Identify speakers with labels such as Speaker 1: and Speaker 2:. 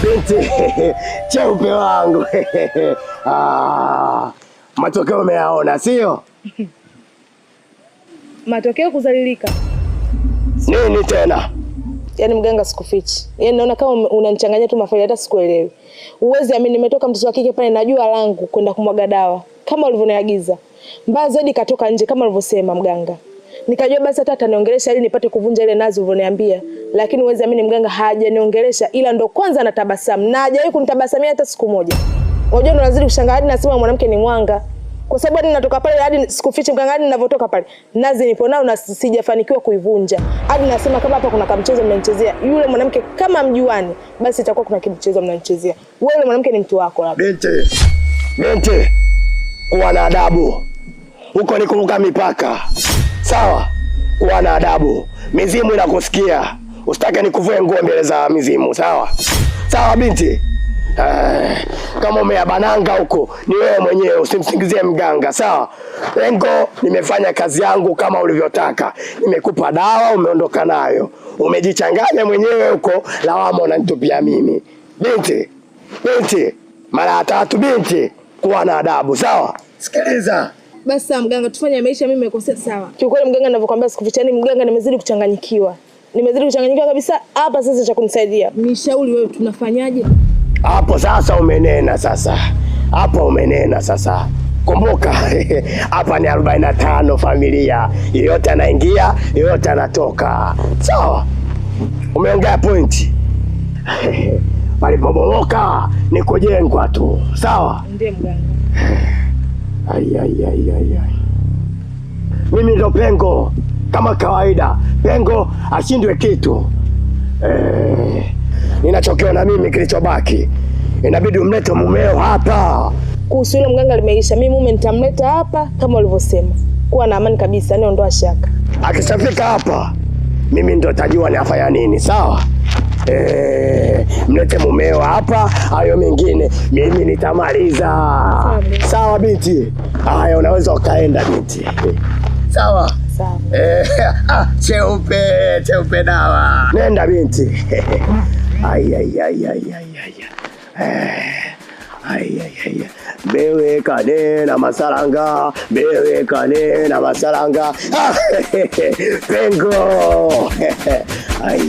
Speaker 1: Binti, cheupe wangu. Matokeo umeyaona, sio?
Speaker 2: Matokeo kuzalilika.
Speaker 1: Nini tena?
Speaker 2: Yaani mganga sikufichi. Yaani naona kama unanichanganya tu mafaili hata sikuelewi. Uwezi amini nimetoka mtoto wa kike pale najua langu kwenda kumwaga dawa kama ulivyoniagiza. Mbaya zaidi katoka nje kama ulivyosema mganga. Nikajua basi hata ataniongelesha ili nipate kuvunja ile nazi ulivyoniambia. Lakini uwezi amini mganga hajaniongelesha ila ndo kwanza anatabasamu. Na hajawahi kunitabasamia hata siku moja. Unajua ndo nazidi kushangaa hadi nasema mwanamke ni mwanga. Kwa sababu hadi natoka pale hadi sikufichi mganga hadi ninavyotoka pale. Nazi nipo nao na sijafanikiwa kuivunja. Hadi nasema kama hapa kuna kamchezo mnanichezea. Yule mwanamke kama mjuani basi itakuwa kuna kimchezo mnanichezea. Wewe yule mwanamke ni mtu wako labda.
Speaker 1: Binti. Kuwa na adabu. Huko ni kuvuka mipaka. Sawa? Kuwa na adabu. Mizimu inakusikia. Usitake nikuvue nguo mbele za mizimu, sawa? Sawa binti? Kama umeyabananga huko ni wewe mwenyewe, usimsingizie mganga, sawa? Lengo nimefanya kazi yangu kama ulivyotaka. Nimekupa dawa, umeondoka nayo. Umejichanganya mwenyewe huko, lawama unanitupia mimi. Binti, mara 3 binti, kuwa na adabu, sawa? Sikiliza.
Speaker 2: Basi sawa mganga, tufanye maisha mimi nimekosea sawa. Kiukweli mganga ninavyokuambia sikufichani mganga nimezidi kuchanganyikiwa. Nimezidi kuchanganyikiwa kabisa. Hapa sasa cha kunisaidia. Nishauri wewe tunafanyaje?
Speaker 1: Hapo sasa umenena sasa. Hapo umenena sasa. Kumbuka hapa ni 45 familia. Yote anaingia, yote anatoka. Sawa? Umeongea pointi. Palipobomoka ni kujengwa tu. Sawa?
Speaker 2: Ndiye mganga.
Speaker 1: Ai. Mimi ndo Pengo kama kawaida. Pengo ashindwe kitu. Ninachokiona mimi kilichobaki. Inabidi umlete mumeo hapa.
Speaker 2: Kuhusu yule mganga limeisha. Mimi mume nitamleta hapa kama ulivyosema. Kuwa na amani kabisa, niondoa shaka.
Speaker 1: Akishafika hapa, mimi ndo tajua niafanya nini, sawa? Mlete mumeo hapa, hayo mengine mimi nitamaliza. Sawa binti? Haya unaweza ukaenda binti. Sawa?
Speaker 2: Sawa.
Speaker 1: Cheupe dawa. Nenda binti. Bewe kane na masalanga. Pengo. Ai.